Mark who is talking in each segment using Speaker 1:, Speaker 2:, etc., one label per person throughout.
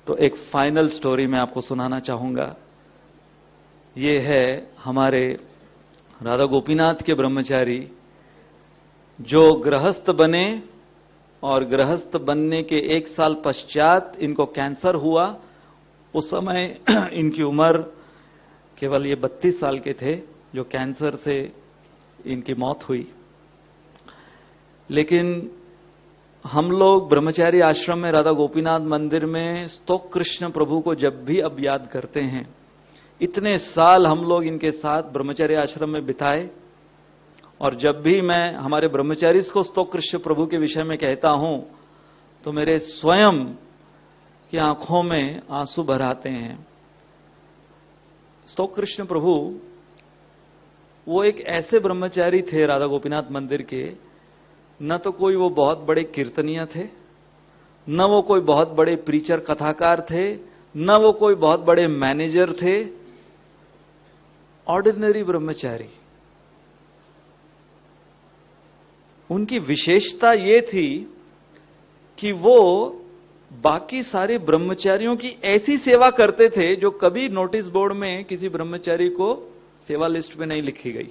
Speaker 1: तो एक final story मैं आपको सुनाना चाहूंगा। ये है हमारे राधा गोपीनाथ के ब्रह्मचारी जो गृहस्थ बने और गृहस्थ बनने के 1 साल पश्चात इनको कैंसर हुआ। उस समय इनकी उम्र केवल ये 32 साल के थे जो कैंसर से इनकी मौत हुई। लेकिन हम लोग ब्रह्मचारी आश्रम में राधा गोपीनाथ मंदिर में स्तोक कृष्ण प्रभु को जब भी अब याद करते हैं, इतने साल हम लोग इनके साथ ब्रह्मचारी आश्रम में बिताए, और जब भी मैं हमारे ब्रह्मचारी को स्तोक कृष्ण प्रभु के विषय में कहता हूं तो मेरे स्वयं की आंखों में आंसू भर आते हैं। स्तोक कृष्ण प्रभु वो एक ऐसे ब्रह्मचारी थे राधा गोपीनाथ मंदिर के, न तो कोई वो बहुत बड़े कीर्तनीय थे, न वो कोई बहुत बड़े प्रीचर कथाकार थे, न वो कोई बहुत बड़े मैनेजर थे। ऑर्डिनरी ब्रह्मचारी। उनकी विशेषता ये थी कि वो बाकी सारे ब्रह्मचारियों की ऐसी सेवा करते थे जो कभी नोटिस बोर्ड में किसी ब्रह्मचारी को सेवा लिस्ट में नहीं लिखी गई।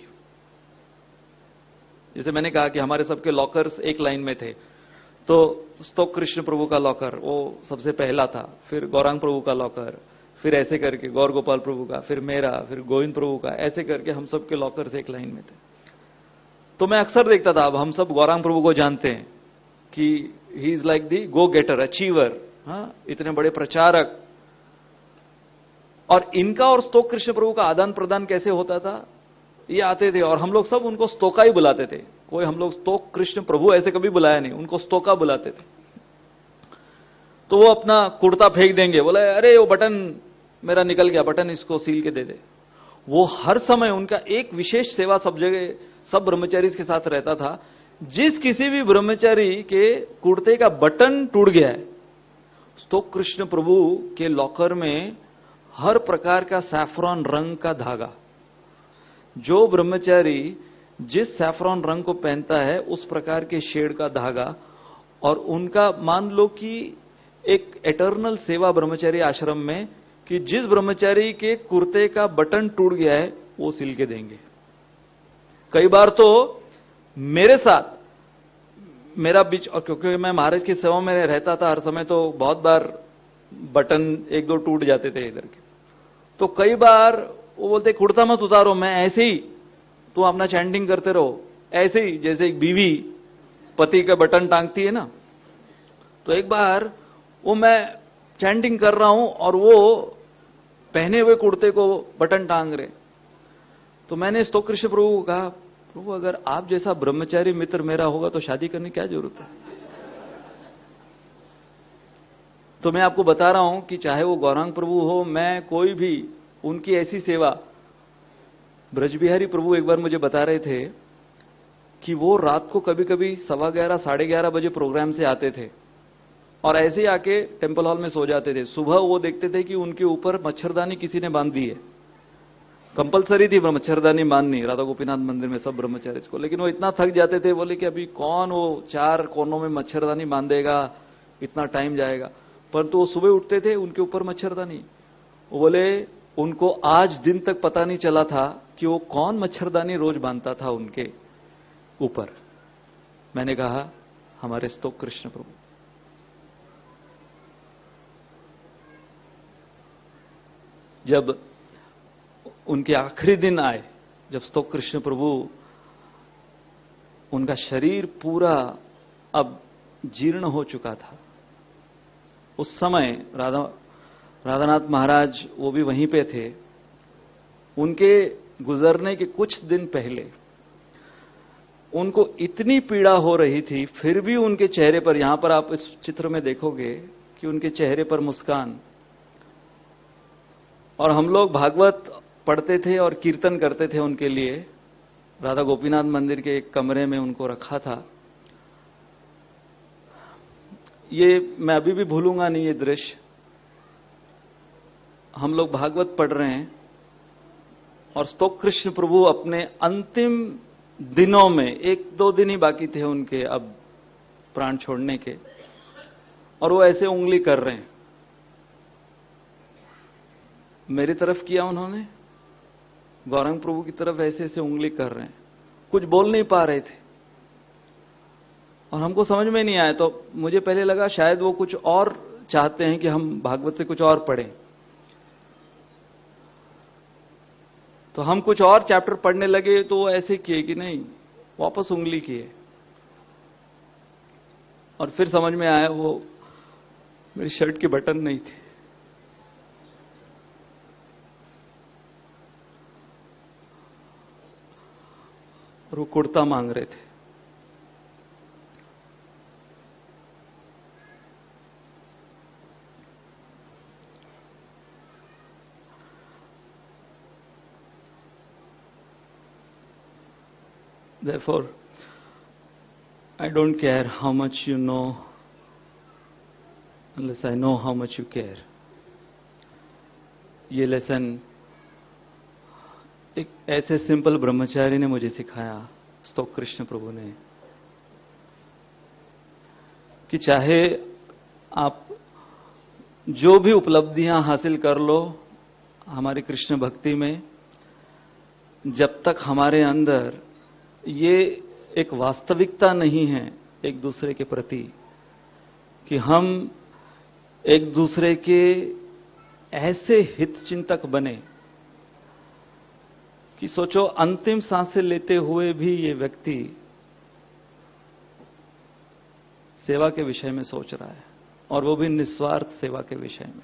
Speaker 1: जैसे मैंने कहा कि हमारे सबके लॉकर्स एक लाइन में थे, तो स्तोक कृष्ण प्रभु का लॉकर वो सबसे पहला था, फिर गौरांग प्रभु का लॉकर, फिर ऐसे करके गौर गोपाल प्रभु का, फिर मेरा, फिर गोविंद प्रभु का, ऐसे करके हम सबके लॉकर्स एक लाइन में थे। तो मैं अक्सर देखता था, अब हम सब गौरांग प्रभु को जानते हैं कि he is like the go getter, achiever, हाँ, इतने बड़े प्रचारक। और इनका और स्तोक कृष्ण प्रभु का आदान प्रदान कैसे होता था, ये आते थे और हम लोग सब उनको स्तोका ही बुलाते थे। कोई हम लोग स्तोक कृष्ण प्रभु ऐसे कभी बुलाया नहीं, उनको स्तोका बुलाते थे। तो वो अपना कुर्ता फेंक देंगे, बोले अरे वो बटन मेरा निकल गया, बटन इसको सील के दे दे। वो हर समय उनका एक विशेष सेवा सब जगह सब ब्रह्मचारी के साथ रहता था। जिस किसी भी ब्रह्मचारी के कुर्ते का बटन टूट गया है, स्तोक कृष्ण प्रभु के लॉकर में हर प्रकार का सैफरॉन रंग का धागा, जो ब्रह्मचारी जिस सैफरॉन रंग को पहनता है उस प्रकार के शेड का धागा, और उनका मान लो कि एक एटर्नल सेवा ब्रह्मचारी आश्रम में कि जिस ब्रह्मचारी के कुर्ते का बटन टूट गया है वो सिल के देंगे। कई बार तो मेरे साथ मेरा बीच, और क्योंकि मैं महाराज की सेवा में रहता था हर समय, तो बहुत बार बटन 1-2 टूट जाते थे इधर के। तो कई बार वो बोलते कुर्ता मत उतारो, मैं ऐसे ही, तू अपना चैंटिंग करते रहो, ऐसे ही जैसे एक बीवी पति का बटन टांगती है ना। तो एक बार वो मैं चैंटिंग कर रहा हूं और वो पहने हुए कुर्ते को बटन टांग रहे। तो मैंने स्तोक कृष्ण प्रभु को कहा, प्रभु अगर आप जैसा ब्रह्मचारी मित्र मेरा होगा तो शादी करने की क्या जरूरत है। तो मैं आपको बता रहा हूं कि चाहे वो गौरांग प्रभु हो, मैं कोई भी, उनकी ऐसी सेवा। ब्रजबिहारी प्रभु एक बार मुझे बता रहे थे कि वो रात को कभी कभी 11:15 साढ़े 11 बजे प्रोग्राम से आते थे और ऐसे ही आके टेम्पल हॉल में सो जाते थे। सुबह वो देखते थे कि उनके ऊपर मच्छरदानी किसी ने बांध दी है। कंपलसरी थी मच्छरदानी बांधनी राधा गोपीनाथ मंदिर में सब ब्रह्मचारी को, लेकिन वो इतना थक जाते थे, बोले कि अभी कौन वो 4 कोनों में मच्छरदानी बांधेगा, इतना टाइम जाएगा। परंतु वो सुबह उठते थे, उनके ऊपर मच्छरदानी। वो बोले उनको आज दिन तक पता नहीं चला था कि वो कौन मच्छरदानी रोज बांधता था उनके ऊपर। मैंने कहा हमारे स्तोक कृष्ण प्रभु। जब उनके आखिरी दिन आए, जब स्तोक कृष्ण प्रभु, उनका शरीर पूरा अब जीर्ण हो चुका था, उस समय राधानाथ महाराज वो भी वहीं पे थे। उनके गुजरने के कुछ दिन पहले उनको इतनी पीड़ा हो रही थी, फिर भी उनके चेहरे पर, यहां पर आप इस चित्र में देखोगे कि उनके चेहरे पर मुस्कान। और हम लोग भागवत पढ़ते थे और कीर्तन करते थे उनके लिए। राधा गोपीनाथ मंदिर के एक कमरे में उनको रखा था। ये मैं अभी भी भूलूंगा नहीं ये दृश्य। हम लोग भागवत पढ़ रहे हैं और स्तोक कृष्ण प्रभु अपने अंतिम दिनों में, 1-2 दिन ही बाकी थे उनके अब प्राण छोड़ने के, और वो ऐसे उंगली कर रहे हैं। मेरी तरफ किया उन्होंने, गौरंग प्रभु की तरफ ऐसे ऐसे उंगली कर रहे हैं, कुछ बोल नहीं पा रहे थे और हमको समझ में नहीं आया। तो मुझे पहले लगा शायद वो कुछ और चाहते हैं कि हम भागवत से कुछ और पढ़ें, तो हम कुछ और चैप्टर पढ़ने लगे तो वो ऐसे किए कि नहीं, वापस उंगली किए और फिर समझ में आया वो मेरी शर्ट की बटन नहीं थी। और वो कुर्ता मांग रहे थे। Therefore, I don't care how much you know unless I know how much you care. ये लेसन एक ऐसे सिंपल ब्रह्मचारी ने मुझे सिखाया, स्तोक कृष्ण प्रभु ने, कि चाहे आप जो भी उपलब्धियां हासिल कर लो हमारी कृष्ण भक्ति में, जब तक हमारे अंदर ये एक वास्तविकता नहीं है एक दूसरे के प्रति कि हम एक दूसरे के ऐसे हितचिंतक बने कि सोचो अंतिम सांसें लेते हुए भी ये व्यक्ति सेवा के विषय में सोच रहा है, और वो भी निस्वार्थ सेवा के विषय में।